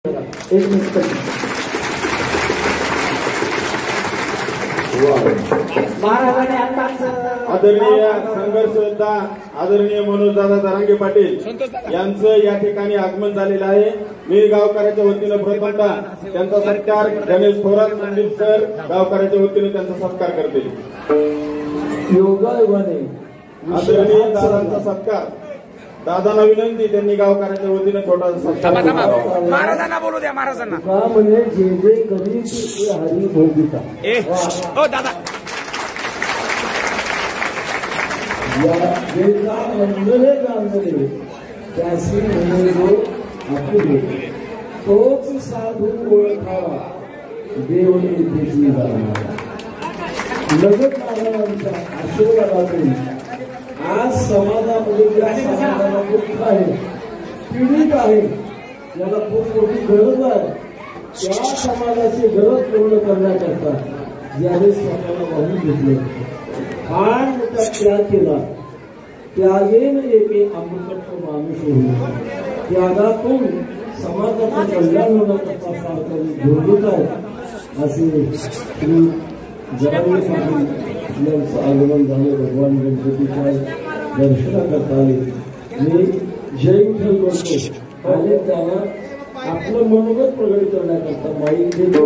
एक मिनिट महाराजांनी आताच आदरणीय संघर्ष योद्धा आदरणीय मनोजदादा जरांगे पाटील यांचं या ठिकाणी आगमन झालेलं आहे। मी गावकऱ्याच्या वतीनं प्रथमतः त्यांचा सत्कार गणेश थोरात मंदिर सर गावकऱ्याच्या वतीने त्यांचा सत्कार करते। योगायोगाने आदरणीय दादांचा सत्कार दादांना विनंती त्यांनी गावकऱ्याच्या वतीने छोटासा सत्कार महाराजांना बोलू द्या। महाराजांना म्हणजे जे जे कधी ते हरी भोगिता हो दादा या वेदा वंदने गांधले त्यासी म्हणून आपले तोच साधू ओळखावा देवने देशी जाणारा लगत महाराजांच्या आशीर्वादातून आज समाजामध्ये ज्या समाजाला दुःख आहे पीडित आहे ज्याला खूप मोठी गरज आहे त्या समाजाची गरज पूर्ण करण्याकरता ज्याने स्वतःला वाहून घेतले फार मोठा त्याग केला त्यागेन एके अमृतत्व माणूस होईल त्यागातून समाजाचं कल्याण होण्याकरता सारखं घेऊन येत आहे असे श्री जरांगे पाटील यांचं आगमन झाले। भगवान गणपतीच्या दर्शनाकरता आले। मी जय विठ्ठल बोलतो आणि त्यांना आपलं मनोगत प्रगट करण्याकरता माईक देतो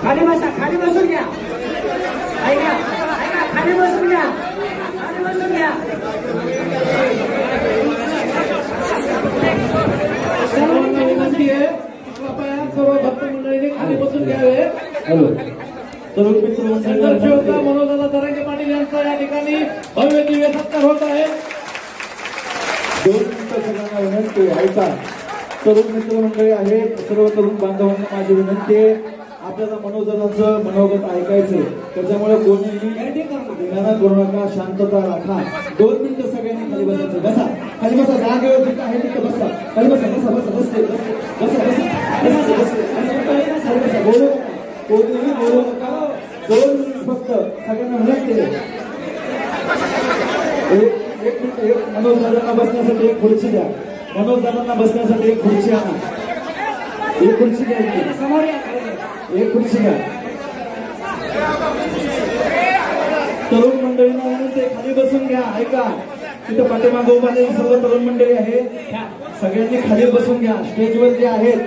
शांत खाली बसून घ्या ऐका ऐका खाली बसून घ्या खाली बसून घ्या सर्वांना विनंती आहे कृपया सर्व भक्त मंडळींनी खाली बसून घ्यावे। तरुण मित्र संघर्ष योद्धा मनोजदादा जरांगे पाटील यांचा या ठिकाणी भव्य दिव्य सत्कार होत आहे। 2 मिनिटं सगळ्यांना विनंती ऐका तरुण मित्र मंडळी आहेत सर्व तरुण बांधवांना माझी विनंती आहे आपल्याला मनोजदादांचं मनोगत ऐकायचं त्याच्यामुळे कोणीही धिंगाणा करू नका शांतता राखा। 2 मिनिटं सगळ्यांनी खाली बसायचं बसा खाली बसा जागेवर जिथं आहे तिथं बसा खाली बसा बसा बसा बसते बसा बसा बोलू कोणीही बोलू नका 2 मिनिट फक्त सगळ्यांना विनंती एक मिनिट मनोजदादांना बसण्यासाठी एक खुर्ची द्या मनोजदादांना बसण्यासाठी एक खुर्ची आणा एक खुर्ची द्या समोर एक खुर्ची घ्या। तरुण मंडळींना विनंती खाली बसून घ्या ऐका तिथं पाठीमागे उभारलेली सर्व तरुण मंडळी आहे सगळ्यांनी खाली बसून घ्या स्टेजवर जे आहेत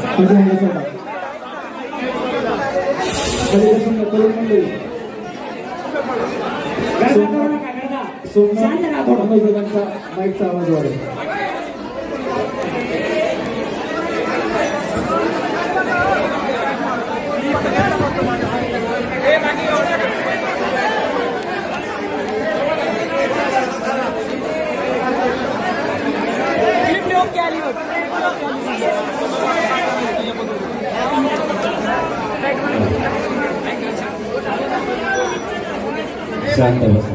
खाली बसून घ्या तरुण मंडळी मनोजदादांचा माईकचा आवाज वाढेल। शांत बसा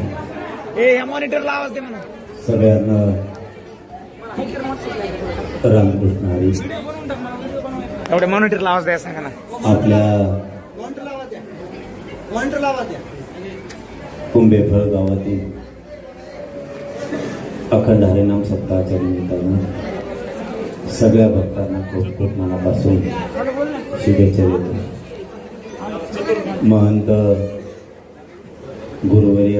मॉनिटरला आवाज दे म्हणा सगळ्यांना रामकृष्ण हरी। एवढे मॉनिटरला आवाज द्या सांगा ना आपल्या कुंभेफळ गावातील अखंड हरिनाम सप्ताहाच्या निमित्तानं सगळ्या भक्तांना खूप खूप मनापासून शुभेच्छा देतो। महंत गुरुवर्य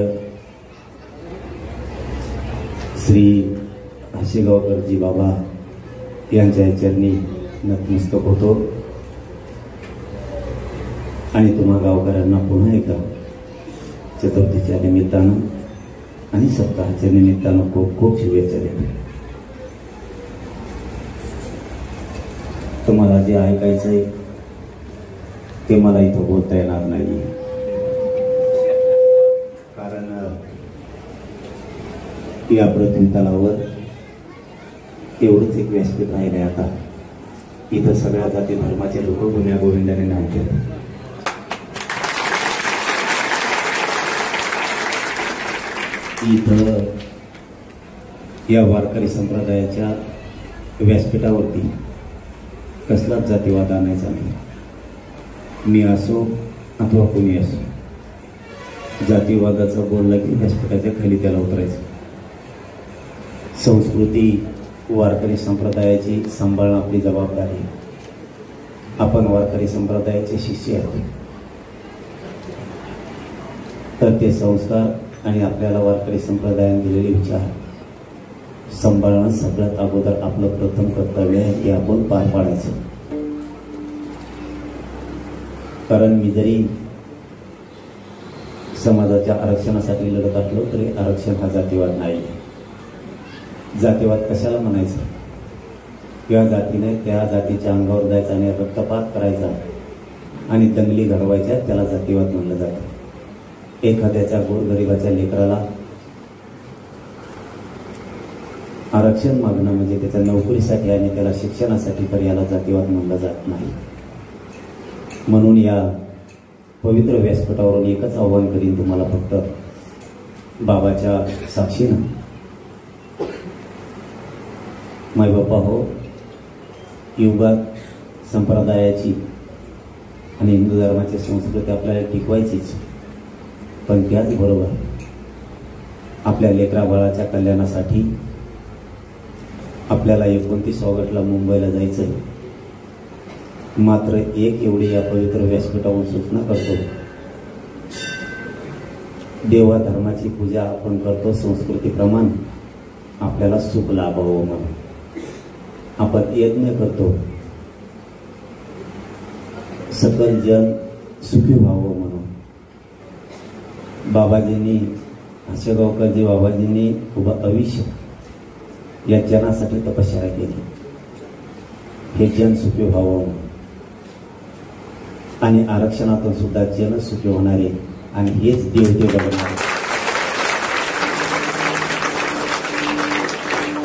श्री आशेगावकरजी बाबा यांच्या चरणी नतमस्तक होतो आणि तुम्हा गावकऱ्यांना पुन्हा एकदा चतुर्थीच्या निमित्तानं आणि सप्ताहाच्या निमित्तानं खूप खूप शुभेच्छा देतो। तुम्हाला जे ऐकायचंय ते मला इथं बोलता येणार नाही या पृथ्वी तलावर एवढंच एक व्यासपीठ राहिले. आता इथं सगळ्या जाती धर्माचे लोक गुन्ह्या गोविंदाने नाचतात. इथं या वारकरी संप्रदायाच्या व्यासपीठावरती कसलाच जातीवाद आणायचा नाही. मी असो अथवा कोणी असो, जातीवादाचं बोललं की व्यासपीठाच्या खाली त्याला उतरायचं. संस्कृती वारकरी संप्रदायाची सांभाळणं आपली जबाबदारी. आपण वारकरी संप्रदायाचे शिष्य आहोत, तर ते संस्कार आणि आपल्याला वारकरी संप्रदायाने दिलेले विचार सांभाळणं सगळ्यात अगोदर आपलं प्रथम कर्तव्य आहे. हे आपण पार पाडायचं. कारण मी जरी समाजाच्या आरक्षणासाठी लढत असलो तरी आरक्षण हा जातीवाद नाही. जातीवाद कशाला म्हणायचं? किंवा जातीने त्या जातीच्या अंगावर जायचा आणि रक्तपात करायचा आणि दंगली घडवायच्या, त्याला जातीवाद म्हणलं जातं. एखाद्याच्या गोरगरिबाच्या लेकराला आरक्षण मागणं म्हणजे त्याच्या नोकरीसाठी आणि त्याला शिक्षणासाठी, तर याला जातीवाद म्हणलं जात नाही. म्हणून या पवित्र व्यासपीठावरून एकच आव्हान करीन तुम्हाला, फक्त बाबाच्या साक्षीनं, मायबापा हो, युगात संप्रदायाची आणि हिंदू धर्माची संस्कृती आपल्याला टिकवायचीच, पण त्याचबरोबर आपल्या लेकरा बाळाच्या कल्याणासाठी आपल्याला 29 ऑगस्टला मुंबईला जायचं. मात्र एक एवढी या पवित्र व्यासपीठावरून सूचना करतो, देवा धर्माची पूजा आपण करतो संस्कृतीप्रमाणे, आपल्याला सुख लाभावं म्हणून आपण यज्ञ करतो, सकल जन सुखी व्हावं म्हणून. बाबाजींनी, आशेगावकरजी बाबाजींनी उभं आयुष्य या जनासाठी तपश्चर्या केली, हे जन सुखी व्हावं. आणि आरक्षणातून सुद्धा जन सुखी होणारे आणि हेच देवदेव बनवणारे.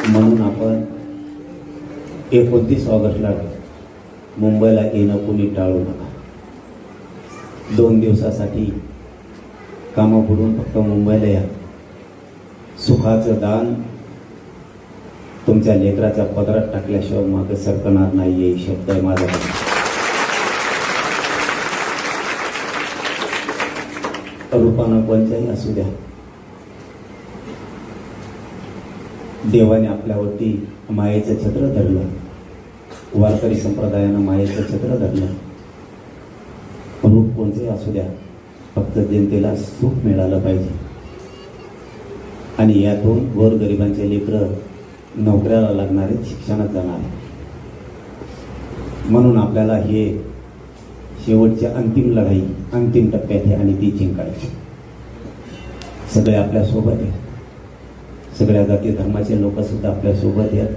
म्हणून आपण 29 ऑगस्टला मुंबईला येणं कुणी टाळू नका. 2 दिवसासाठी कामं करून फक्त मुंबईला या. सुखाचं दान तुमच्या लेकराच्या पदरात टाकल्याशिवाय मागे सरकणार नाही, हे शब्द आहे माझ्याकडे. रूपानं कोणत्याही असू द्या, देवाने आपल्यावरती मायेचं छत्र धरलं, वारकरी संप्रदायानं मायेचं छत्र धरलं. रूप कोणते असू द्या, फक्त जनतेला सुख मिळालं पाहिजे. आणि यातून गोरगरिबांचे लेकरं नोकऱ्याला लागणारे, शिक्षणात जाणारे. म्हणून आपल्याला हे शेवटची अंतिम लढाई अंतिम टप्प्यात आहे आणि ती जिंकायची. सगळे आपल्या सोबत आहेत, सगळ्या जाती धर्माचे लोक सुद्धा आपल्या सोबत आहेत,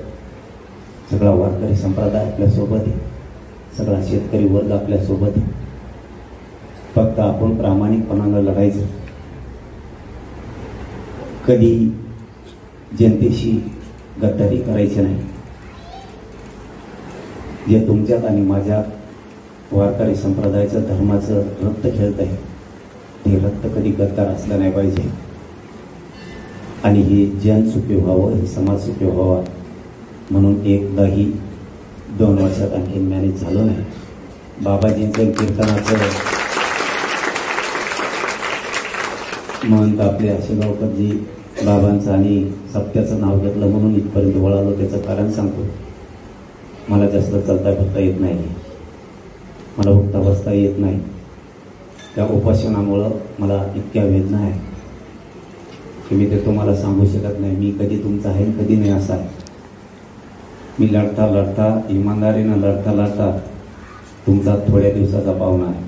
सगळा वारकरी संप्रदाय आपल्या सोबत आहे, सगळा शेतकरी वर्ग आपल्या सोबत आहे. फक्त आपण प्रामाणिकपणानं लढायचं. कधी जनतेशी गद्दारी करायची नाही. जे तुमच्यात आणि माझ्यात वारकरी संप्रदायाचं धर्माचं रक्त खेळत आहे, ते रक्त कधी गद्दार असलं नाही पाहिजे. आणि हे जन सुखी व्हावं, हे समाज सुखी व्हावा म्हणून एकदाही 2 वर्षात आणखी मॅनेज झालं नाही. बाबाजींचं कीर्तनाचं महंत आपले आशेगावकरजी बाबांचं आणि सप्त्याचं नाव घेतलं म्हणून इथपर्यंत वळालो. त्याचं कारण सांगतो. मला जास्त चालता फिरता येत नाही, मला उठता बसता येत नाही. त्या उपासनामुळं मला इतक्या वेदना आहे की मी ते तुम्हाला सांगू शकत नाही. मी कधी तुमचा आहे कधी नाही असा आहे. मी लढता लढता, इमानदारीनं लढता लढता तुमचा थोड्या दिवसाचा पाहुणा आहे.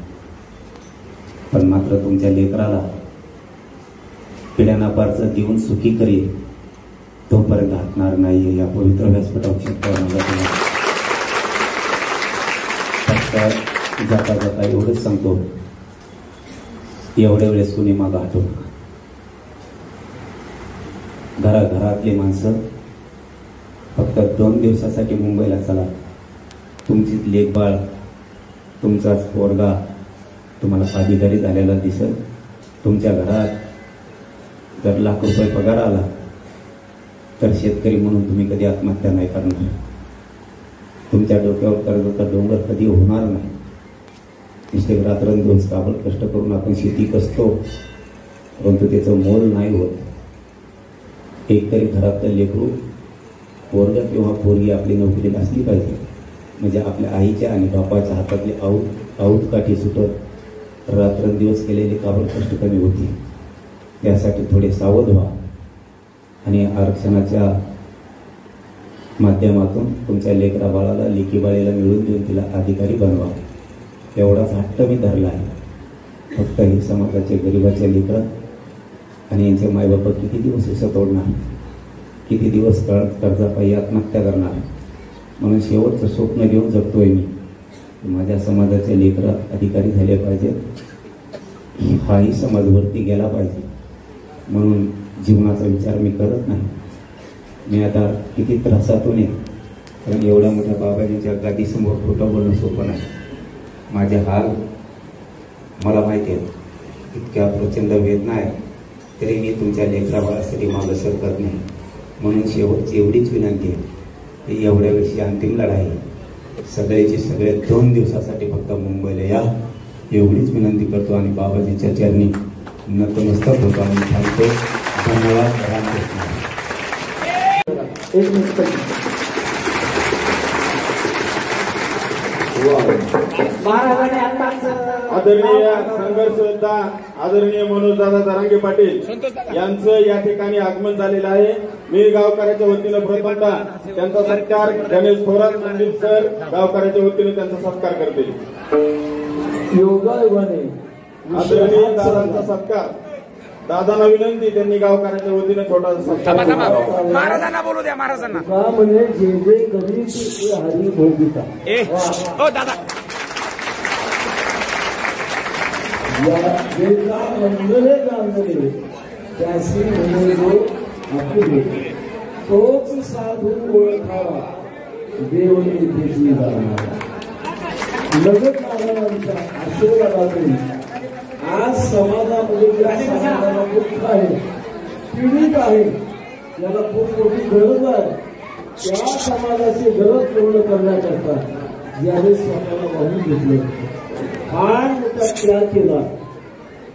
पण मात्र तुमच्या लेकराला पिढ्यानापारचं देऊन सुखी करील तोपर्यंत हटणार नाही. या पवित्र व्यासपीठावर फक्त जाता जाता एवढंच सांगतो, एवढ्या वेळेस कुणी मागं हटू नका. घराघरातली माणसं फक्त 2 दिवसासाठी मुंबईला चला, तुमचीच लेकबाळ, तुमचाच पोरगा तुम्हाला अधिकारी झालेला दिसेल. तुमच्या घरात जर लाख रुपये पगार आला तर शेतकरी म्हणून तुम्ही कधी आत्महत्या नाही करणार. तुमच्या डोक्यावर कर्जाचा डोंगर कधी होणार नाही. नुसते रात्रंदिवस काबड कष्ट करून आपण शेती कसतो, परंतु त्याचं मोल नाही होत. एकतरी घरातलं लेकरू, पोरगा किंवा पोरगी आपली नोकरीला असली पाहिजे, म्हणजे आपल्या आईच्या आणि बापाच्या हातातली आऊत काठी सुटत रात्रंदिवस केलेले काबड कष्ट कमी होती. त्यासाठी थोडे सावध व्हा आणि आरक्षणाच्या माध्यमातून तुमच्या लेकरा बाळाला, लेकी बाळीला मिळवून देऊन तिला अधिकारी बनवा. एवढाच हट्ट मी धरला आहे. फक्त हे समाजाचे गरिबाचे लेकरं आणि यांचे मायबाप किती दिवस उसत ओढणार, किती दिवस कर्जापायी आत्महत्या करणार. म्हणून शेवटचं स्वप्न घेऊन जगतोय मी. माझ्या समाजाचे लेकरं अधिकारी झाले पाहिजेत, हाही समाजवरती गेला पाहिजे. म्हणून जीवनाचा विचार मी करत नाही. मी आता किती त्रासातून आहे, कारण एवढ्या मोठ्या बाबाजींच्या गादीसमोर खोटं बोलणं सोपं नाही. माझे हाल मला माहिती आहे, इतक्या प्रचंड वेदना आहे, तरी मी तुमच्या लेकराबाळासाठी मागं सरकत नाही. म्हणून शेवटची एवढीच विनंती आहे की एवढ्या वर्षी अंतिम लढाई, सगळ्याची सगळे 2 दिवसासाठी फक्त मुंबईला या, एवढीच विनंती करतो आणि बाबाजीच्या चरणी नतमस्तक होतो आणि सांगतो धन्यवाद. एक मिनिट. महाराजांनी आताच आदरणीय संघर्ष योद्धा आदरणीय मनोजदादा दरांगे पाटील यांचं या ठिकाणी आगमन झालेलं आहे. मी गावकऱ्याच्या वतीनं प्रथमतः त्यांचा सत्कार गणेश थोरात मंदिर सर गावकऱ्याच्या वतीने त्यांचा सत्कार करतील. योगायोगाने आदरणीय दादांचा सत्कार. दादांना विनंती, त्यांनी गावकऱ्याच्या वतीने छोटासा सत्कार करावा. महाराजांना बोलू द्या, महाराजांना. का म्हणजे जे जे कधी ते हरी भोगिता. ओ दादा, या जे का मंगले जाणले त्यासी म्हणजे जो आपली तोच साधू ओळखावा, देव निधीची जाणारा. लगत महाराजांच्या आशीर्वादातून आज समाजामध्ये ज्या समाजाला दुःख आहे, पीडित आहे, ज्याला खूप मोठी गरज आहे, त्या समाजाची गरज पूर्ण करण्याकरता ज्यावेळेस स्वतःला वाहून घेतले, फार मोठा त्याग केला.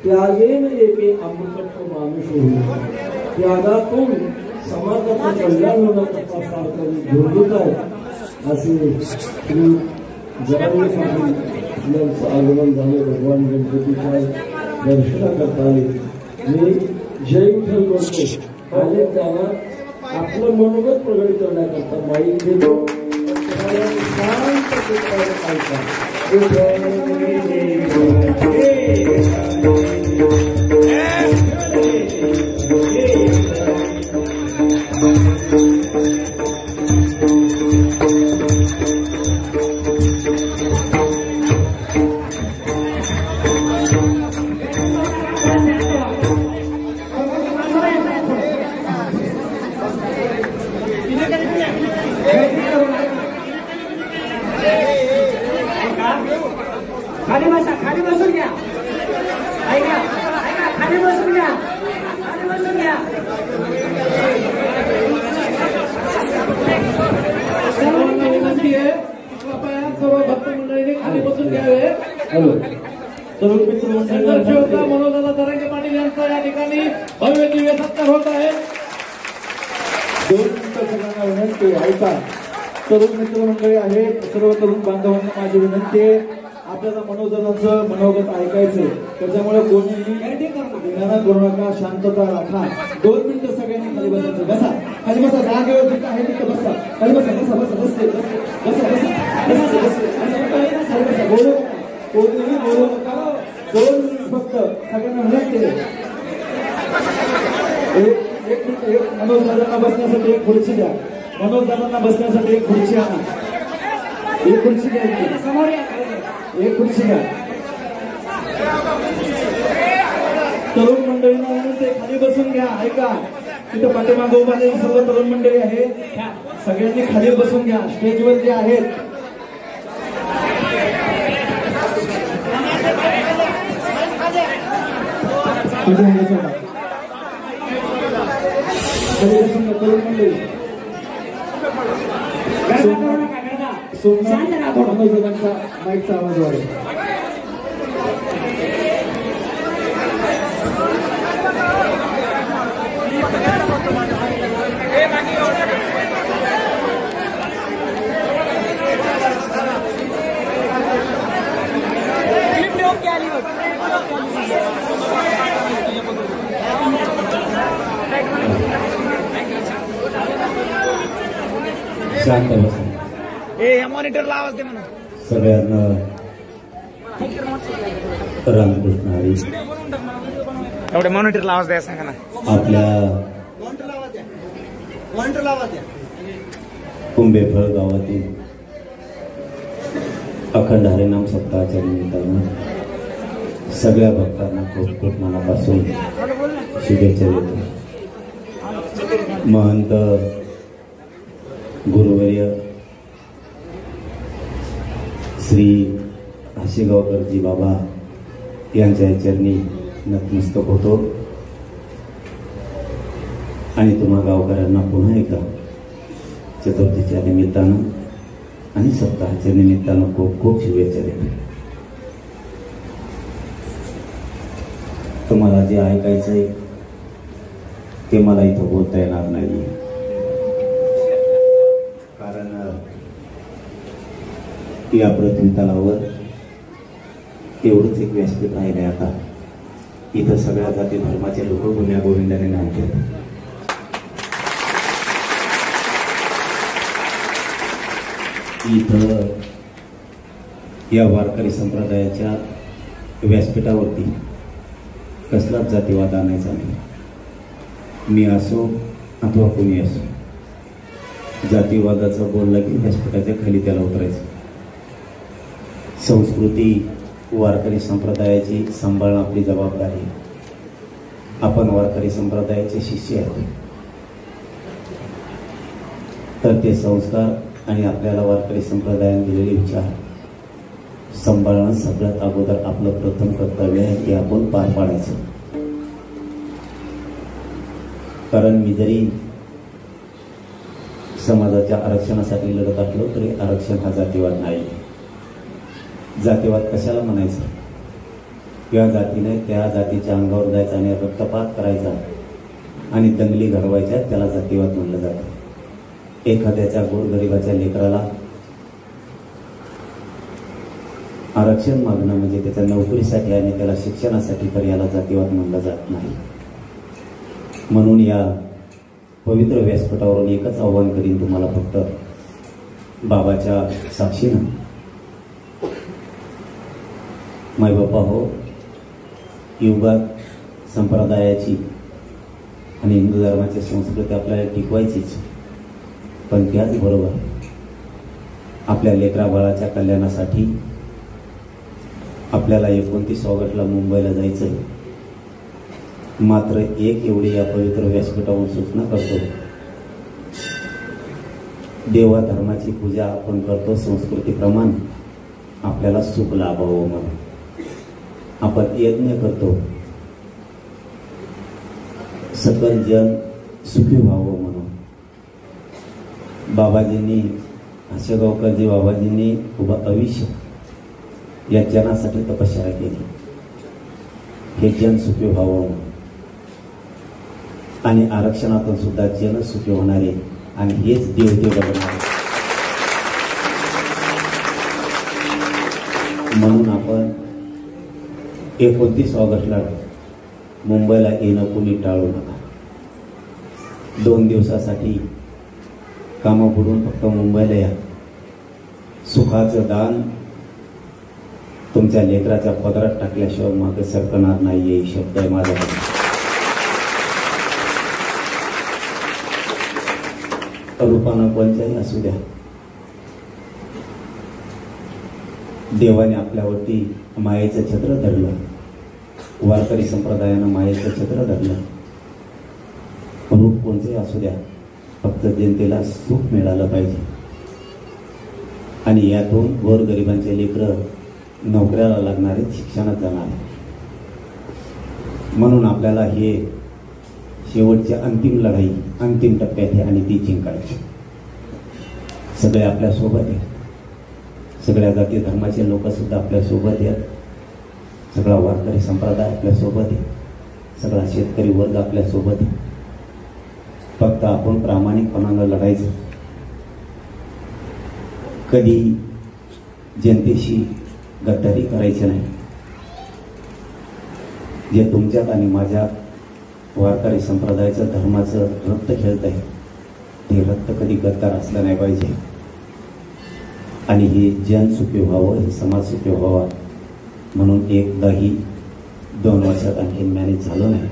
त्यागेन एके अमृतत्व माणूस होईल. त्यागातून समाजाचं कल्याण होण्याकरता सारखं घेऊन आहे. असे श्री जरांगे पाटील यांचं आगमन झाले. भगवान गणपतीच्या दर्शनाकरता आले. मी जय विठ्ठल बोलतो. आले त्यांना आपलं मनोगत प्रगट करण्याकरता माईक देतो. शांत खाली बसून घ्या. ऐका खाली बसून घ्या. खाली बसून घ्या. सर्वांना विनंती आहे, कृपया सर्व भक्त मंडळींनी खाली बसून घ्यावे. हॅलो सर्व मित्र संघर्ष योद्धा मनोजदादा दरांगे पाटील यांचा या ठिकाणी भव्य दिव्य सत्कार होत आहे. 2 मिनिटं सगळ्यांना विनंती ऐका. सर्व मित्रमंडळी आहेत, सर्व तरुण बांधवांना माझी विनंती आहे, आपल्याला मनोजनाचं मनोगत ऐकायचंय. त्याच्यामुळे कोणीही विधान करू नका, शांतता राखा. 2 मिनिटं सगळ्यांनी खाली बसायचं. बसा खाली बसा, जागेवर जिथं आहे तिथं बसा. खाली बसा बसा बसा बसते बसा बसा बसा. बोलू कोणीही बोलू नका. 2 मिनिट फक्त सगळ्यांना विनंती आहे. एक मिनिट. मनोजदादांना बसण्यासाठी एक खुर्ची द्या. मनोजदादांना बसण्यासाठी एक खुर्ची आणा. एक खुर्ची द्या. समोर एक खुर्ची घ्या. तरुण मंडळींना विनंती, खाली बसून घ्या. ऐका तिथं पाठीमागं उभारलेली सर्व तरुण मंडळी आहे सगळ्यांनी खाली बसून घ्या. स्टेजवर जे आहेत खाली बसून घ्या तरुण मंडळी. सोमनाथ मनोजदांचा माईकचा आवाज वाढेल. शांत बसा. मॉनिटरला आवाज दे म्हणून. सगळ्यांना रामकृष्ण हरी. एवढ्या मॉनिटरला आवाज द्या सांगा ना. आपल्या कुंभेफळ गावातील अखंड हरिनाम सप्ताहाच्या निमित्तानं सगळ्या भक्तांना खूप खूप मनापासून शुभेच्छा देतो. महंत गुरुवर्य श्री आशेगावकरजी बाबा यांच्या चरणी नतमस्तक होतो आणि तुम्हा गावकऱ्यांना पुन्हा एकदा चतुर्थीच्या निमित्तानं आणि सप्ताहाच्या निमित्तानं खूप खूप शुभेच्छा देतो. तुम्हाला जे ऐकायचंय ते मला इथं बोलता येणार नाही, कारण या पृथ्वी तलावर एवढंच एक व्यासपीठ राहिले. आता इथं सगळ्या जाती धर्माचे लोक गुन्ह्या गोविंदाने नांदतात. इथं या वारकरी संप्रदायाच्या व्यासपीठावरती कसलाच जातीवाद आणायचा नाही. मी असो अथवा कोणी असो, जातीवादाचं बोललं की व्यासपीठाच्या खाली त्याला उतरायचं. संस्कृती वारकरी संप्रदायाची सांभाळणं आपली जबाबदारी. आपण वारकरी संप्रदायाचे शिष्य आहेत, तर ते संस्कार आणि आपल्याला वारकरी संप्रदायाने दिलेले विचार सांभाळणं सगळ्यात अगोदर आपलं प्रथम कर्तव्य आहे. हे आपण पार पाडायचं. कारण मी जरी समाजाच्या आरक्षणासाठी लढत असलो तरी आरक्षण हा जातीवाद नाही. जातीवाद कशाला म्हणायचं? किंवा जातीने त्या जातीच्या अंगावर जायचा आणि रक्तपात करायचा आणि दंगली घडवायच्या, त्याला जातीवाद म्हणलं जातं. एखाद्याच्या गोरगरिबाच्या लेकराला आरक्षण मागणं म्हणजे त्याच्या नोकरीसाठी आणि त्याला शिक्षणासाठी, तर याला जातीवाद म्हणलं जात नाही. म्हणून या पवित्र व्यासपीठावरून एकच आव्हान करीन तुम्हाला, फक्त बाबाच्या साक्षीनं, मायबापा हो, युगात संप्रदायाची आणि हिंदू धर्माची संस्कृती आपल्याला टिकवायचीच, पण त्याचबरोबर आपल्या लेकरा बाळाच्या कल्याणासाठी आपल्याला 29 ऑगस्टला मुंबईला जायचं. मात्र एक एवढी या पवित्र व्यासपीठावरून सूचना करतो, देवा धर्माची पूजा आपण करतो संस्कृतीप्रमाणे, आपल्याला सुख लाभावं म्हणून आपण यज्ञ करतो, सकल जन सुखी व्हावं म्हणून. बाबाजींनी, आशेगावकरजी बाबाजींनी उभं आयुष्य या जनासाठी तपश्चर्या केली, हे जन सुखी व्हावं म्हणून. आणि आरक्षणातून सुद्धा जन सुखी होणारे आणि हेच देवदेव बनवणारे. म्हणून आपण 29 ऑगस्टला मुंबईला येणं कोणी टाळू नका. 2 दिवसासाठी कामं बुडून फक्त मुंबईला या. सुखाचं दान तुमच्या लेकराच्या पदरात टाकल्याशिवाय मागे सरकणार नाही, हे शब्द आहे माझा. रूपानं कोणत्याही असू द्या, देवाने आपल्यावरती मायेचं छत्र धरलं, वारकरी संप्रदायानं मायेचं छत्र धरलं. रूप कोणतेही असू द्या, फक्त जनतेला सुख मिळालं पाहिजे. आणि यातून गोरगरिबांचे लेकरं नोकऱ्याला लागणारे, शिक्षणात जाणारे. म्हणून आपल्याला हे शेवटच्या अंतिम लढाई अंतिम टप्प्यात आहे आणि ती जिंकायची. सगळे आपल्या सोबत आहेत, सगळ्या जाती धर्माचे लोक सुद्धा आपल्या सोबत आहेत, सगळा वारकरी संप्रदाय आपल्या सोबत आहे, सगळा शेतकरी वर्ग आपल्या सोबत आहे. फक्त आपण प्रामाणिकपणानं लढायचं. कधी जनतेशी गद्दारी करायची नाही. जे तुमच्यात आणि माझ्या वारकरी संप्रदायाचं धर्माचं रक्त खेळत आहे ते रक्त कधी गद्दार असलं नाही पाहिजे. आणि हे जन सुखी व्हावं, हे समाज सुखी व्हावा म्हणून एकदाही 2 वर्षात आणखी मॅनेज झालं नाही.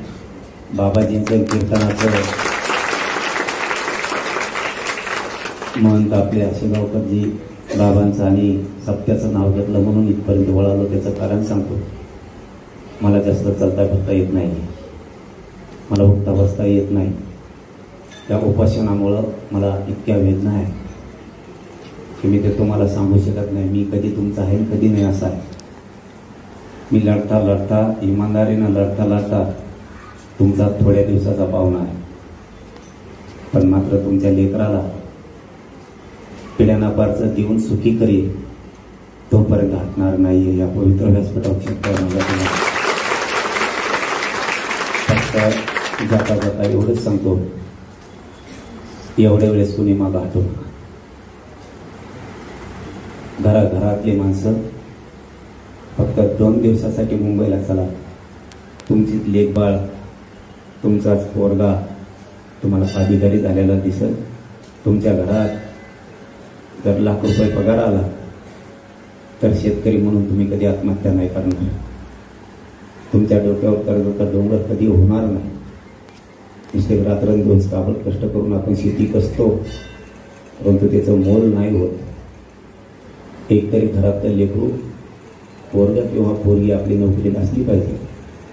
बाबाजींचं कीर्तनाचं महंत आपले आशेगावकरजी बाबांचं आणि सप्त्याचं नाव घेतलं म्हणून इथपर्यंत वळालो. त्याचं कारण सांगतो. मला जास्त चालता फिरता येत नाही, मला उठता बसता येत नाही. त्या उपासनामुळं मला इतक्या वेदना आहे की मी ते तुम्हाला सांगू शकत नाही. मी कधी तुमचा आहे कधी नाही असा आहे. मी लढता लढता इमानदारीनं लढता तुमचा थोड्या दिवसाचा पाहुणा आहे. पण मात्र तुमच्या लेकराला पिढ्याना पारचं देऊन सुखी करील तोपर्यंत हटणार नाहीये. या पवित्र व्यासपीठावर फक्त जाता जाता एवढंच सांगतो, एवढ्या वेळेस कुणी मागं हटू नका. घराघरातली माणसं फक्त 2 दिवसासाठी मुंबईला चला. तुमची लेकबाळ, तुमचाच पोरगा तुम्हाला अधिकारी झालेला दिसेल. तुमच्या घरात जर लाख रुपये पगार आला तर शेतकरी म्हणून तुम्ही कधी आत्महत्या नाही करणार. तुमच्या डोक्यावर कर्जाचा डोंगर कधी होणार नाही. नुसते रात्रंदिवस काबड कष्ट करून आपण शेती कसतो, परंतु त्याचं मोल नाही होत. एकतरी घरातलं लेकरू, पोरगा किंवा पोरगी आपली नोकरीला असली पाहिजे,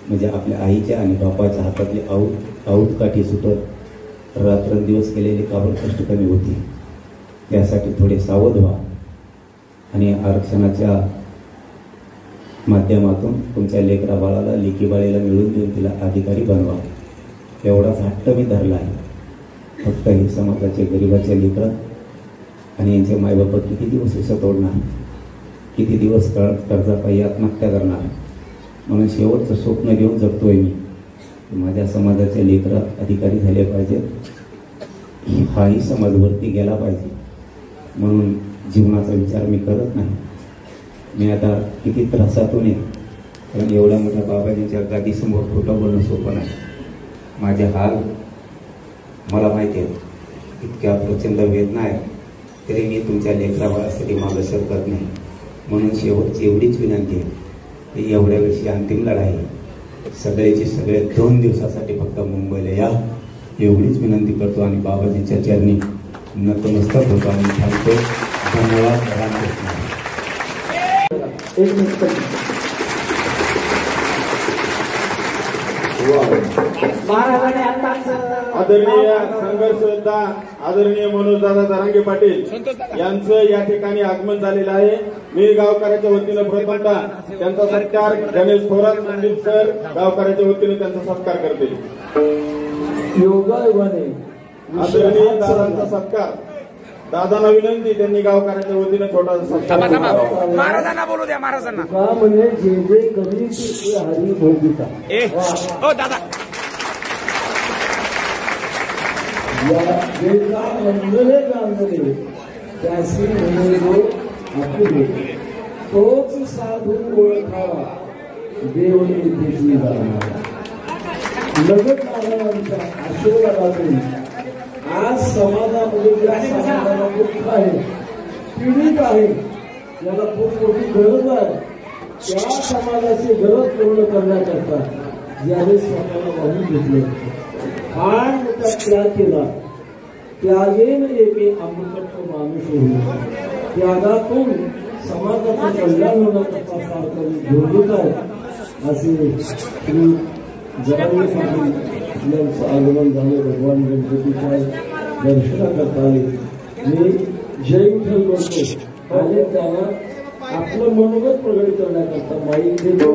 म्हणजे आपल्या आईच्या आणि बापाच्या हातातली आऊत काठी सुटत रात्रंदिवस केलेले काबड कष्ट कमी होती. त्यासाठी थोडे सावध व्हा आणि आरक्षणाच्या माध्यमातून तुमच्या लेकरा बाळाला, लेकी बाळीला मिळून देऊन तिला अधिकारी बनवा. एवढाच हट्ट मी धरला आहे. फक्त हे समाजाचे गरिबाचे लेकरं आणि यांचे मायबाप किती दिवस उसत ओढणार, किती दिवस कर्जापायी आत्महत्या करणार. म्हणून शेवटचं स्वप्न घेऊन जगतोय मी. माझ्या समाजाचे लेकरं अधिकारी झाले पाहिजेत, हाही समाज वरती गेला पाहिजे. म्हणून जीवनाचा विचार मी करत नाही. मी आता किती त्रासातून आहे, कारण एवढ्या मोठ्या बाबाजींच्या गादीसमोर खोटं बोलणं सोपं नाही. माझे हाल मला माहिती आहे, इतक्या प्रचंड वेदना आहे, तरी मी तुमच्या लेकराबाळासाठी मागं सरकत नाही. म्हणून शेवटची एवढीच विनंती आहे की एवढ्या वेळची अंतिम लढाई, सगळ्याची सगळे 2 दिवसासाठी फक्त मुंबईला या, एवढीच विनंती करतो आणि बाबाजींच्या चरणी नतमस्तक होतो आणि सांगतो धन्यवाद. एक मिनिट. महाराजांनी आताच आदरणीय संघर्ष योद्धा आदरणीय मनोजदादा जरांगे पाटील यांचं या ठिकाणी आगमन झालेलं आहे. मी गावकऱ्याच्या वतीनं प्रथमतः त्यांचा सत्कार गणेश थोरात मंदिर सर गावकऱ्याच्या वतीनं त्यांचा सत्कार करते. योगायोगाने आदरणीय दादांचा सत्कार. दादांना विनंती, त्यांनी गावकऱ्याच्या वतीनं छोटासा सत्कार करावा. महाराजांना बोलू द्या. महाराजांना का म्हणे जे जे करी ते हरी भोगिता. हो दादा, जे का मंगले गांगले त्यासी म्हणे जो आपुले, तोच साधू ओळखावा देवने त्याची जाणारा. लगत महाराजांच्या आशीर्वादातून आज समाजामध्ये ज्या समाजाला दुःख आहे, पीडित आहे, ज्याला खूप मोठी गरज आहे, त्या समाजाची गरज पूर्ण करण्याकरता ज्याने स्वतःला वाहून घेतले, फार मोठा त्याग केला. त्यागेन एके अमृतत्व माणूस होईल. त्यागातून समाजाचं कल्याण होण्याकरता सारखं घेऊन येत आहे असे श्री ज्यावेळेस आगमन झाले भगवान गणपतीच्या दर्शनाकरता आले मी जय विठ्ठल बोलतो आणि त्याला आपलं मनोगत प्रगट करण्याकरता माईक देतो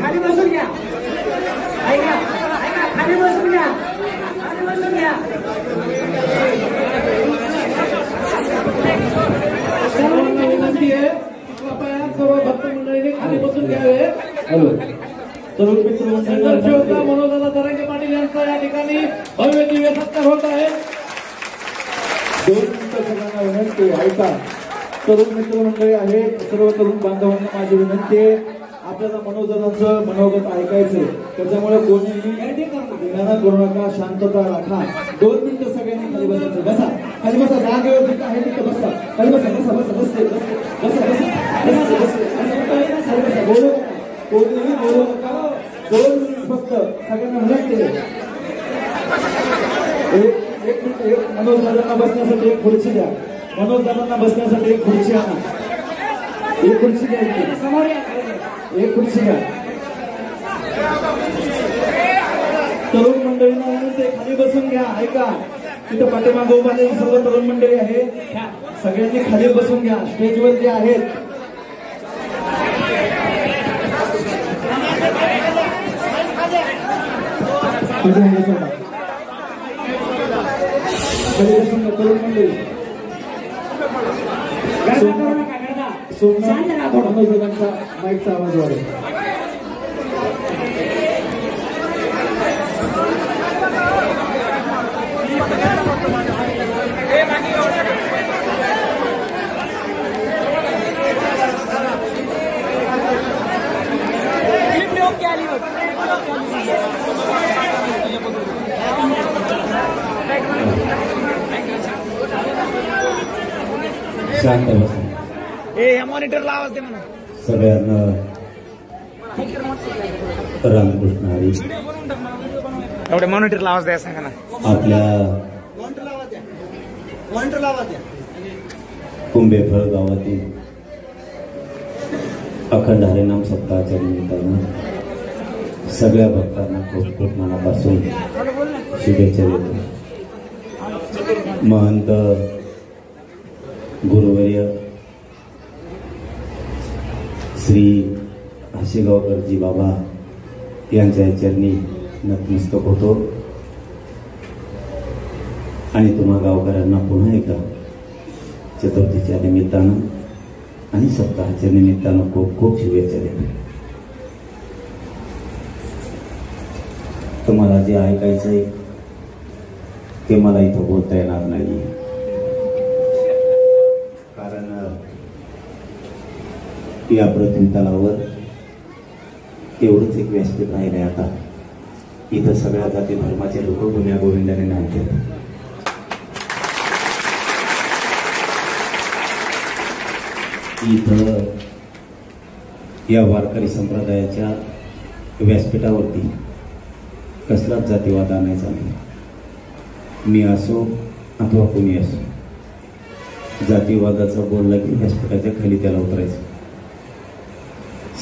खाली बसून घ्या ऐका ऐका खाली बसून घ्या खाली बसून घ्या सर्वांना विनंती आहे कृपया सर्व भक्त मंडळीने खाली बसून घ्यावे. हॅलो तरुण मित्र चंद्रशेखर मनोजदादा जरांगे पाटील यांचा या ठिकाणी भव्य दिव्य सत्कार होत आहे. 2 मिनिटं सगळ्यांना विनंती ऐका. तरुण मित्रमंडळी आहेत सर्व तरुण बांधवांना माझी विनंती आहे आपल्याला मनोजनाचं मनोगत ऐकायचंय त्याच्यामुळे कोणीही धिंगाणा करू नका शांतता राखा. 2 मिनिटं सगळ्यांनी खाली बसायचं बसा खाली बसा जागेवर जिथं आहे तिथं बसा खाली बसा बसा बसा बसते बसा बोलू नका कोणीही बोलू नका 2 मिनिट फक्त सगळ्यांना विनंती एक मिनिट मनोज दादांना बसण्यासाठी एक खुर्ची द्या मनोज दादांना बसण्यासाठी एक खुर्ची आणा एक खुर्ची द्या समोर एक खुर्ची घ्या. तरुण मंडळींना विनंती खाली बसून घ्या ऐका तिथं पाठीमागे उभारलेली सर्व तरुण मंडळी आहे सगळ्यांनी खाली बसून घ्या स्टेजवर जे आहेत खाली बसून घ्या तरुण मंडळी मनोजदांचा माईकचा आवाज वाढेल. शांत बसा. मॉनिटरला आवाज दे म्हणा. सगळ्यांना रामकृष्ण हरी. एवढे मॉनिटरला आवाज द्या सांगा ना. आपल्या कुंभेफळ गावातील अखंड हरिनाम सप्ताहाच्या निमित्तानं सगळ्या भक्तांना खूप खूप मनापासून शुभेच्छा देतो. महंत गुरुवर्य श्री आशेगावकरजी बाबा यांच्या चरणी नतमस्तक होतो आणि तुम्हा गावकऱ्यांना पुन्हा एकदा चतुर्थीच्या निमित्तानं आणि सप्ताहाच्या निमित्तानं खूप खूप शुभेच्छा देतो. तुम्हाला जे ऐकायचंय ते मला इथं बोलता येणार नाही कारण या पृथ्वी तलावर एवढंच एक व्यासपीठ राहिलंय. आता इथं सगळ्या जाती धर्माचे लोक गुन्ह्या गोविंदाने नांदतात. इथं या वारकरी संप्रदायाच्या व्यासपीठावरती कसलाच जातीवाद आणायचा नाही. मी असो अथवा कोणी असो जातीवादाचं बोललं की व्यासपीठाच्या खाली त्याला उतरायचं.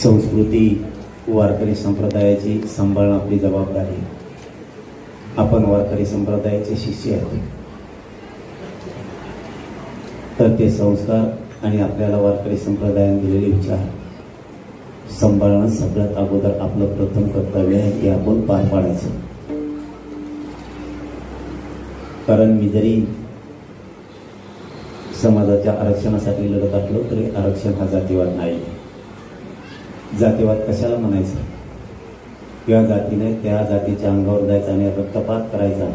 संस्कृती वारकरी संप्रदायाची सांभाळणं आपली जबाबदारी. आपण वारकरी संप्रदायाचे शिष्य आहेत तर ते संस्कार आणि आपल्याला वारकरी संप्रदायाने दिलेले विचार सांभाळणं सगळ्यात अगोदर आपलं प्रथम कर्तव्य आहे हे आपण पार पाडायचं. कारण मी जरी समाजाच्या आरक्षणासाठी लढत असलो तरी आरक्षण हा जातीवाद नाही. जातीवाद कशाला म्हणायचं? या जातीने त्या जातीच्या अंगावर जायचा आणि रक्तपात करायचा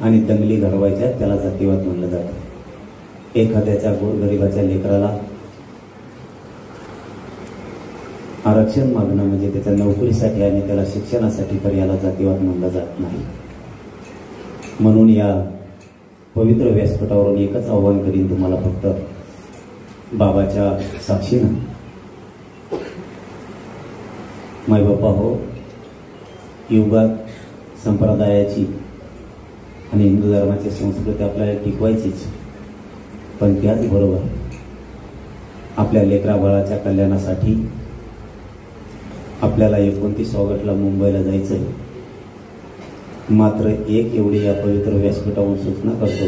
आणि दंगली घडवायच्या त्याला जातीवाद म्हणलं जातं. एखाद्याच्या गोरगरिबाच्या लेकराला आरक्षण मागणं म्हणजे त्याच्या नोकरीसाठी आणि त्याला शिक्षणासाठी तर याला जातीवाद मानला जात नाही. म्हणून या पवित्र व्यासपीठावरून एकच आव्हान करीन तुम्हाला, फक्त बाबाच्या साक्षीनं, मायबापा हो, युगात संप्रदायाची आणि हिंदू धर्माची संस्कृती आपल्याला टिकवायचीच, पण त्याचबरोबर आपल्या लेकरा बाळाच्या कल्याणासाठी आपल्याला 29 ऑगस्टला मुंबईला जायचं आहे. मात्र एक एवढी या पवित्र व्यासपीठावरून सूचना करतो,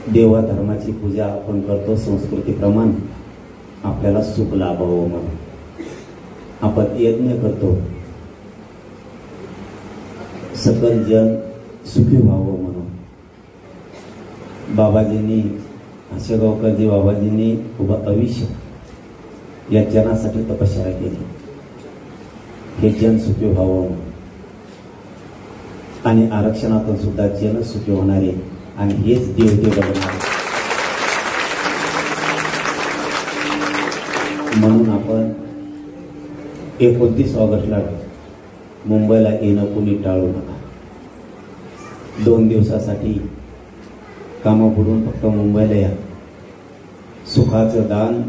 देवा धर्माची पूजा आपण करतो संस्कृतीप्रमाणे, आपल्याला सुख लाभावं म्हणून आपण यज्ञ करतो, सकल जन सुखी व्हावं म्हणून. बाबाजींनी, आशेगावकरजी बाबाजींनी उभं आयुष्य या जनासाठी तपश्चर्या केली, हे जन सुखी व्हावं म्हणून. आणि आरक्षणातून सुद्धा जन सुखी होणारे आणि हेच देवदेव बनवणारे. म्हणून आपण 29 ऑगस्टला मुंबईला येणं कुणी टाळू नका. 2 दिवसासाठी कामं बुडून फक्त मुंबईला या. सुखाचं दान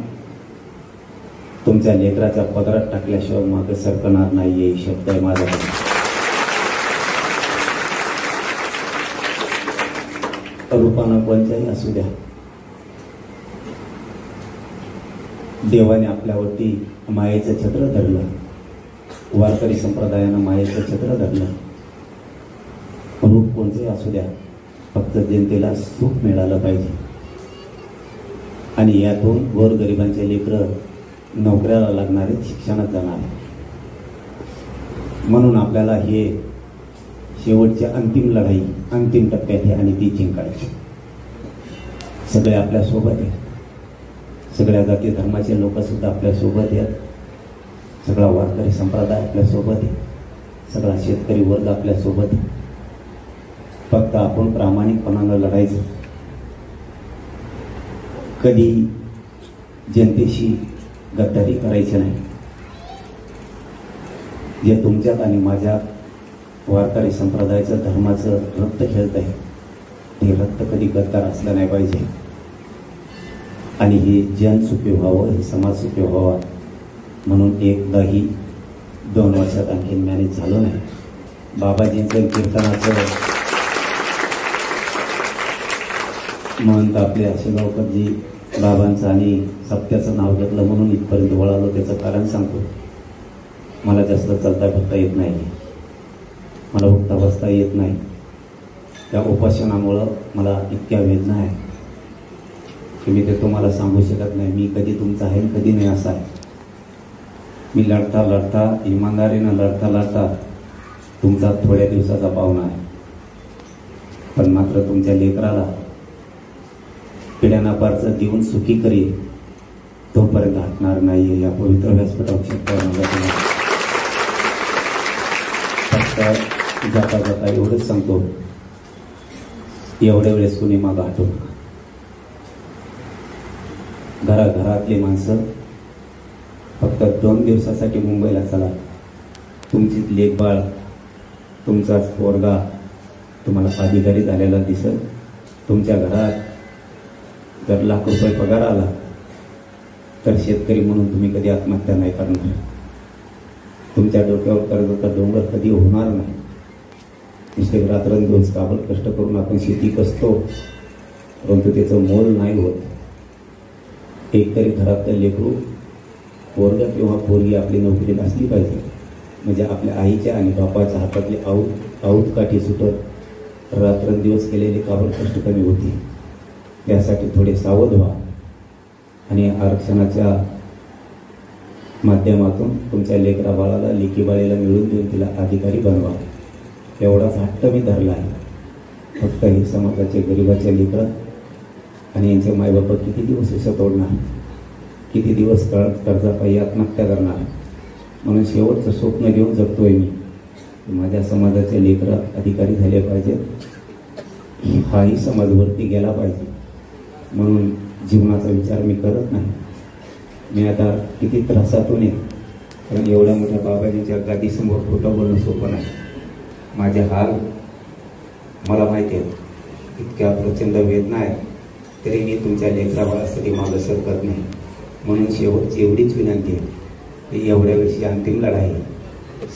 तुमच्या लेकराच्या पदरात टाकल्याशिवाय मागे सरकणार नाही, हे शब्द आहे माझ्याकडे. रूपानं कोणत्याही असू द्या, देवाने आपल्यावरती मायेचं छत्र धरलं, वारकरी संप्रदायानं मायेचं छत्र धरलं. रूप कोणते असू द्या, फक्त जनतेला सुख मिळालं पाहिजे. आणि यातून गोरगरिबांचे लेकरं नोकऱ्याला लागणारे, शिक्षणात जाणारे. म्हणून आपल्याला हे शेवटची अंतिम लढाई अंतिम टप्प्यात आहे आणि ती जिंकायची. सगळे आपल्या सोबत आहेत, सगळ्या जाती धर्माचे लोक सुद्धा आपल्या सोबत आहेत, सगळा वारकरी संप्रदाय आपल्या सोबत आहे, सगळा शेतकरी वर्ग आपल्या सोबत आहे. फक्त आपण प्रामाणिकपणानं लढायचं. कधी जनतेशी गद्दारी करायची नाही. जे तुमच्यात आणि माझ्या वारकरी संप्रदायाचं धर्माचं रक्त खेळत आहे, ते रक्त कधी गद्दार असलं नाही पाहिजे. आणि हे जन सुखी व्हावं, हे समाज सुखी व्हावा म्हणून एकदाही 2 वर्षात आणखी मॅनेज झालं नाही. बाबाजींचं कीर्तनाचं महंत आपले आशेगावकरजी बाबांचं आणि सप्त्याचं नाव घेतलं म्हणून इथपर्यंत वळालो. त्याचं कारण सांगतो. मला जास्त चालता फिरता येत नाही, मला उठता बसता येत नाही. त्या उपासनामुळं मला इतक्या वेदना आहे की मी ते तुम्हाला सांगू शकत नाही. मी कधी तुमचा आहे कधी नाही असा आहे. मी लढता लढता, इमानदारीनं लढता लढता तुमचा थोड्या दिवसाचा पाहुणा आहे. पण मात्र तुमच्या लेकराला पिढ्याना पारचं देऊन सुखी करील तोपर्यंत हटणार नाही. या पवित्र व्यासपीठावर फक्त जाता जाता एवढंच सांगतो, एवढ्या वेळेस कुणी मागं हटू नका. घराघरातली माणसं फक्त 2 दिवसासाठी मुंबईला चला. तुमची लेकबाळ, तुमचाच पोरगा तुम्हाला अधिकारी झालेला दिसत. तुमच्या घरात जर लाख रुपये पगार आला तर शेतकरी म्हणून तुम्ही कधी आत्महत्या नाही करणार. तुमच्या डोक्यावर कर्जाचा डोंगर कधी होणार नाही. नुसते रात्रंदिवस काबड कष्ट करून आपण शेती कसतो, परंतु त्याचं मोल नाही होत. एकतरी घरातलं लेकरू, पोरगा किंवा पोरगी आपली नोकरीत असली पाहिजे, म्हणजे आपल्या आईच्या आणि बापाच्या हातातली आऊत काठी सुटत रात्रंदिवस केलेले काबड कष्ट कमी होती. त्यासाठी थोडे सावध व्हा आणि आरक्षणाच्या माध्यमातून तुमच्या लेकरा बाळाला, लेकी बाळीला मिळून देऊन तिला अधिकारी बनवा. एवढाच हट्ट मी धरला आहे. फक्त हे समाजाचे गरिबाचे लेकरं आणि यांचे मायबाप किती दिवस उसं तोडणार, किती दिवस कर्जापायी आत्महत्या करणार. म्हणून शेवटचं स्वप्न घेऊन जगतोय मी. माझ्या समाजाचे लेकरं अधिकारी झाले पाहिजेत, हाही समाज वरती गेला पाहिजे. म्हणून जीवनाचा विचार मी करत नाही. मी आता किती त्रासातून आहे, कारण एवढ्या मोठ्या बाबाजींच्या गादीसमोर खोटं बोलणं सोपं नाही. माझे हाल मला माहिती आहे, इतक्या प्रचंड वेदना आहे, तरी मी तुमच्या लेकराबाळासाठी मागं सरकत नाही. म्हणून शेवटची एवढीच विनंती आहे की एवढ्या वर्षी अंतिम लढाई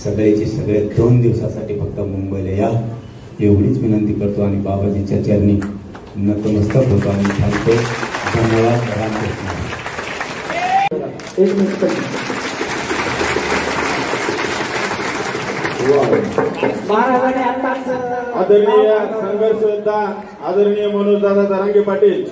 सगळ्याची सगळे 2 दिवसासाठी फक्त मुंबईला या, एवढीच विनंती करतो आणि बाबाजीच्या चरणी नतमस्तक होतो आणि सांगतो धन्यवाद. रामकृष्ण. एक मिनिट. महाराजांनी आताच आदरणीय संघर्ष योद्धा आदरणीय मनोजदादा जरांगे पाटील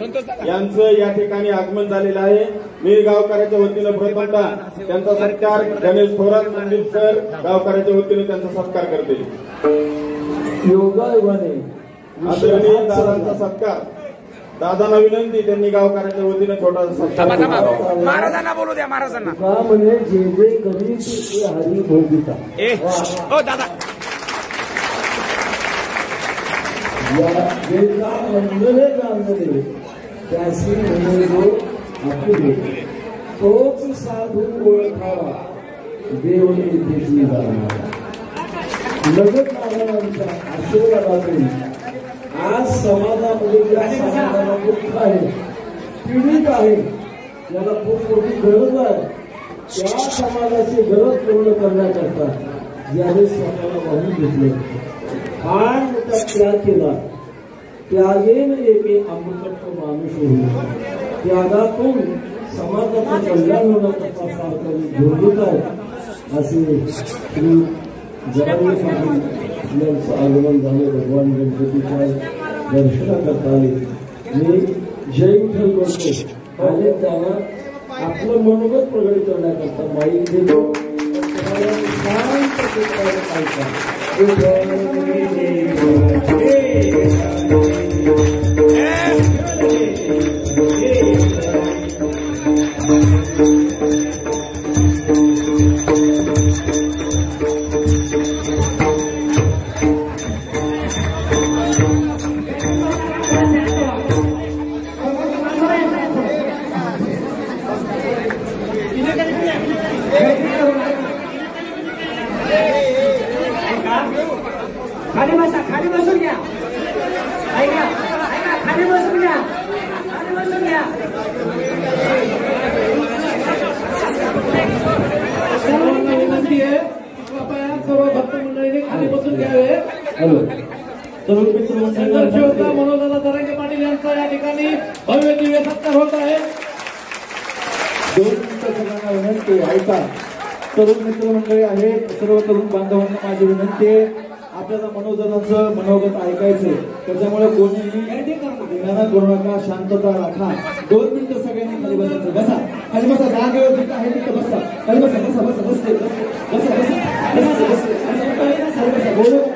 यांचं या ठिकाणी आगमन झालेलं आहे. मी गावकऱ्याच्या वतीनं प्रथमतः त्यांचा सत्कार गणेश थोरात मंदिर सर गावकऱ्याच्या वतीनं त्यांचा सत्कार करते. योगायोगाने आदरणीय दादांचा सत्कार. दादांना विनंती, त्यांनी गावकऱ्याच्या वतीनं छोटासा सत्कार करावा. महाराजांना बोलू द्या. महाराजांना का म्हणजे जे जे करीत ते हरी भोगिता. ओ दादा, या जे का मंगले जाणले त्यासी म्हणजे जो आपले तोच साधू ओळखावा देवने इथेची जाणारा. लगत नारायणांच्या आशीर्वादातून आज समाजामध्ये ज्या समाजाला दुःख आहे, पीडित आहे, ज्याला खूप मोठी गरज आहे, त्या समाजाची गरज पूर्ण करण्याकरता ज्याने स्वतःला वाहून घेतले, फार मोठा त्याग केला. त्यागेन एके अमृतत्व माणूस होईल. त्यागातून समाजाचं कल्याण होण्याकरता सारखं जोडत आहे असे श्री जरांगे पाटील यांचं आगमन झालं. भगवान गणपतीच्या दर्शनाकरता आले. मी जय विठ्ठल बोलतो आणि त्यांना आपलं मनोगत प्रगट करण्याकरता माईक देतो. शांत खाली बसा, खाली बसून घ्या. ऐका ऐका, खाली बसून घ्या, खाली बसून घ्या. सर्वांना विनंती आहे, कृपया सर्व भक्त मंडळीने खाली बसून घ्यावे. हॅलो. तर मित्र संघर्ष योद्धा मनोजदादा जरांगे पाटील यांचा या ठिकाणी भव्य दिव्य सत्कार होत आहे. 2 मिनिटं सगळ्यांना विनंती आहे. ऐका. तरुण मित्रमंडळी आहेत, सर्व तरुण बांधवांना माझी विनंती आहे, आपल्याला मनोजदांचं मनोगत ऐकायचंय, त्याच्यामुळे कोणीही धिंगाणा करू नका, शांतता राखा. 2 मिनिटं सगळ्यांनी खाली बसायचं. बसा, खाली बसा, जागेवर जिथं आहे तिथं बसा. खाली बसा, बसा, बसा, बसते, बसा, बसा, बोलू नका,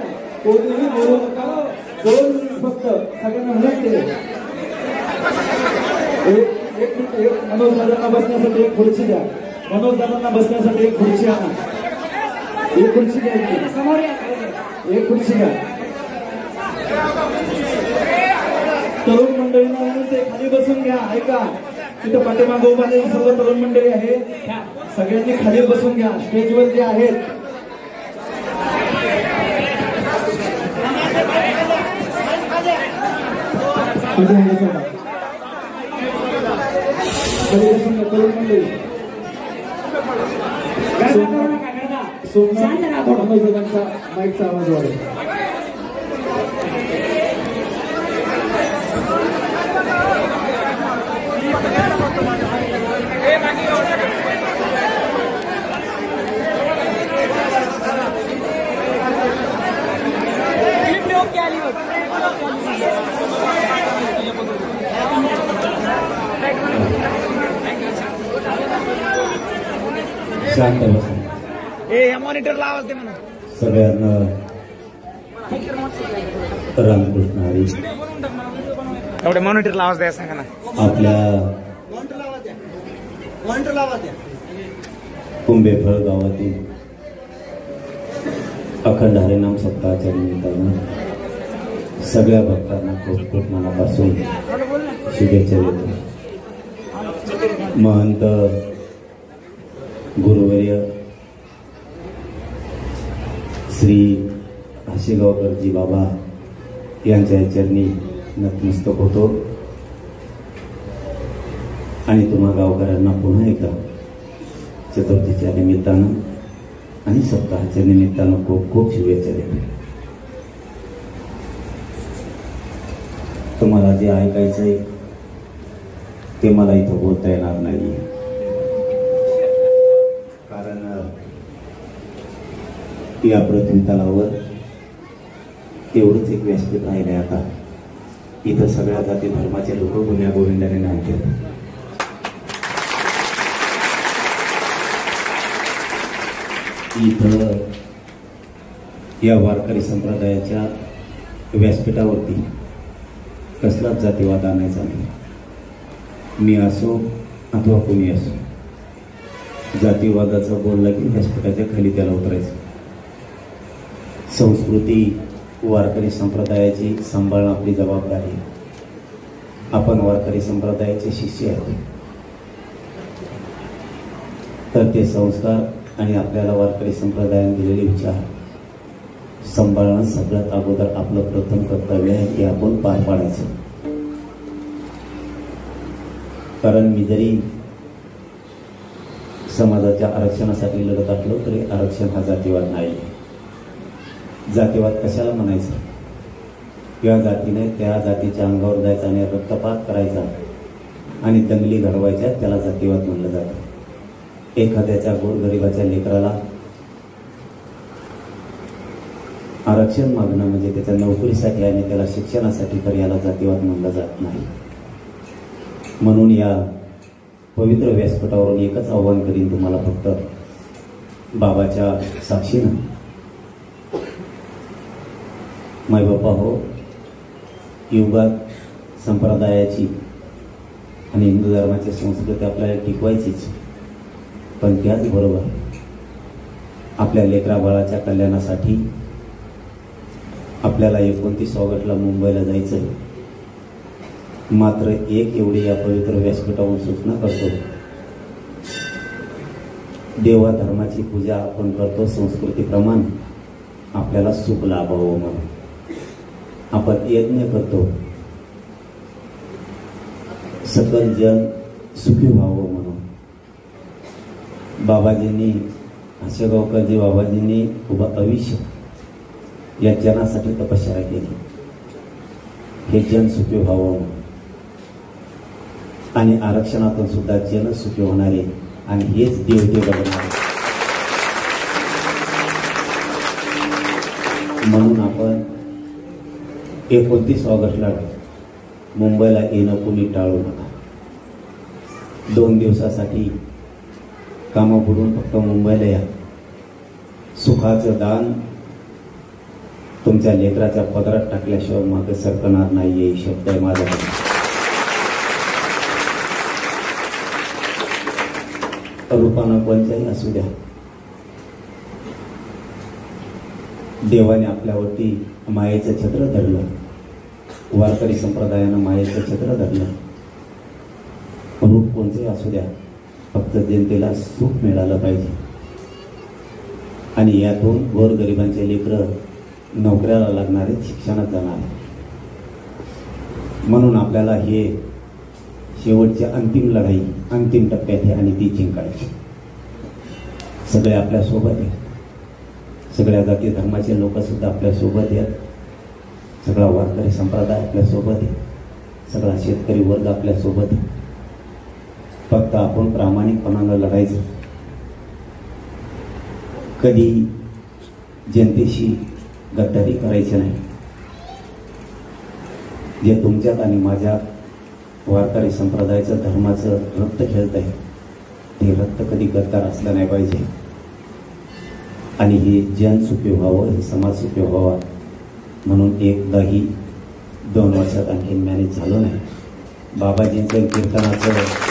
कोणीही बोलू नका. 2 मिनिट फक्त सगळ्यांना विनंती आहे. एक मिनिट. मनोजदादांना बसण्यासाठी एक खुर्ची द्या. मनोजदादांना बसण्यासाठी एक खुर्ची आणा. एक खुर्ची द्या. समोर एक खुर्ची घ्या. तरुण मंडळींना विनंती, खाली बसून घ्या. ऐका, तिथं पाठीमागे उभारलेली सर्व तरुण मंडळी आहे, सगळ्यांनी खाली बसून घ्या. स्टेजवर जे आहेत तरुण मंडळी सोमनाथ मनोजदांचा माईकचा आवाज वाढेल. शांत बसा. मॉनिटरला आवाज दे म्हणून. सगळ्यांना रामकृष्ण हरी. एवढ्या मॉनिटरला आवाज द्या सांगा ना. आपल्या कुंभेफळ गावातील अखंड हरिनाम सप्ताहाच्या निमित्तानं सगळ्या भक्तांना खूप खूप मनापासून शुभेच्छा देतो. महंत गुरुवर्य श्री आशेगावकरजी बाबा यांच्या चरणी नतमस्तक होतो आणि तुम्हा गावकऱ्यांना पुन्हा एकदा चतुर्थीच्या निमित्तानं आणि सप्ताहाच्या निमित्तानं खूप खूप शुभेच्छा देतो. तुम्हाला जे ऐकायचंय ते मला इथं बोलता येणार नाही, कारण या पृथ्वी तलावर एवढंच एक व्यासपीठ राहिले. आता इथं सगळ्या जाती धर्माचे लोक गुन्ह्या गोविंदाने नाचतात. इथं या वारकरी संप्रदायाच्या व्यासपीठावरती कसलाच जातीवाद आणायचा नाही. मी असो अथवा कोणी असो, जातीवादाचं बोललं की व्यासपीठाच्या खाली त्याला उतरायचं. संस्कृती वारकरी संप्रदायाची सांभाळणं आपली जबाबदारी. आपण वारकरी संप्रदायाचे शिष्य आहोत, तर ते संस्कार आणि आपल्याला वारकरी संप्रदायाने दिलेले विचार सांभाळणं सगळ्यात अगोदर आपलं प्रथम कर्तव्य आहे, की आपण पार पाडायचं. कारण मी जरी समाजाच्या आरक्षणासाठी लढत असलो तरी आरक्षण हा जातीवाद नाही. जातीवाद कशाला म्हणायचं? या जातीने त्या जातीच्या अंगावर जायचा आणि रक्तपात करायचा आणि दंगली घडवायच्या, त्याला जातीवाद म्हणलं जातं. एखाद्याच्या गोरगरिबाच्या लेकराला आरक्षण मागणं म्हणजे त्याच्या नोकरीसाठी आणि त्याला शिक्षणासाठी, तर याला जातीवाद म्हणलं जात नाही. म्हणून या पवित्र व्यासपीठावरून एकच आव्हान करीन तुम्हाला, फक्त बाबाच्या साक्षीनं, मायबापा हो, युगात संप्रदायाची आणि हिंदू धर्माची संस्कृती आपल्याला टिकवायचीच, पण त्याचबरोबर आपल्या लेकरा बाळाच्या कल्याणासाठी आपल्याला 29 ऑगस्टला मुंबईला जायचं. मात्र एक एवढी या पवित्र व्यासपीठावरून सूचना करतो, देवा धर्माची पूजा आपण करतो संस्कृतीप्रमाणे, आपल्याला सुख लाभावं म्हणून आपण यज्ञ करतो, सकल जन सुखी व्हावं म्हणून. बाबाजींनी, आशेगावकरजी बाबाजींनी उभा आयुष्य या जनासाठी तपश्चर्या केली, हे जन सुखी व्हावं म्हणून. आणि आरक्षणातून सुद्धा जन सुखी होणारे आणि हेच देवदेव बनणारे. म्हणून आपण 29 ऑगस्टला मुंबईला येणं कोणी टाळू नका. 2 दिवसासाठी कामं बुडून फक्त मुंबईला या. सुखाचं दान तुमच्या लेकराच्या पदरात टाकल्याशिवाय मागे सरकणार नाही, हे शब्द आहे माझा. रूपानं कोणत्याही असू द्या, देवाने आपल्यावरती मायेचं छत्र धरलं, वारकरी संप्रदायानं मायेचं छत्र धरलं. रूप कोणतेही असू द्या, फक्त जनतेला सुख मिळालं पाहिजे. आणि यातून गोरगरिबांचे लेकरं नोकऱ्याला लागणारे, शिक्षणात जाणारे. म्हणून आपल्याला हे शेवटची अंतिम लढाई अंतिम टप्प्यात आहे आणि ती जिंकायची. सगळे आपल्या सोबत आहेत, सगळ्या जाती धर्माचे लोक सुद्धा आपल्या सोबत आहेत, सगळा वारकरी संप्रदाय आपल्या सोबत आहे, सगळा शेतकरी वर्ग आपल्या सोबत आहे. फक्त आपण प्रामाणिकपणानं लढायचं. कधी जनतेशी गद्दारी करायची नाही. जे तुमच्यात आणि माझ्या वारकरी संप्रदायाचं धर्माचं रक्त खेळत आहे, ते रक्त कधी गद्दार असलं नाही पाहिजे. आणि हे जन सुखी व्हावं, हे समाज सुखी व्हावा म्हणून एकदाही 2 वर्षात आणखी मॅनेज झालं नाही. बाबाजींचं कीर्तनाचं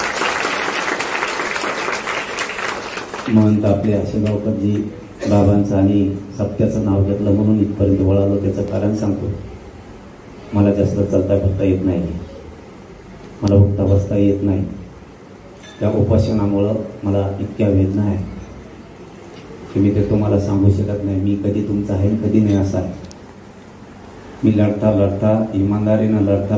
महंत आपले आशेगावकरजी बाबांचं आणि सत्याचं नाव घेतलं म्हणून इथपर्यंत वळालो. त्याचं कारण सांगतो. मला जास्त चालता फिरता येत नाही, मला उठता बसता येत नाही. या उपोषणामुळं मला इतक्या वेदना आहे की मी ते तुम्हाला सांगू शकत नाही. मी कधी तुमचा आहे कधी नाही असा आहे. मी लढता लढता इमानदारीनं लढता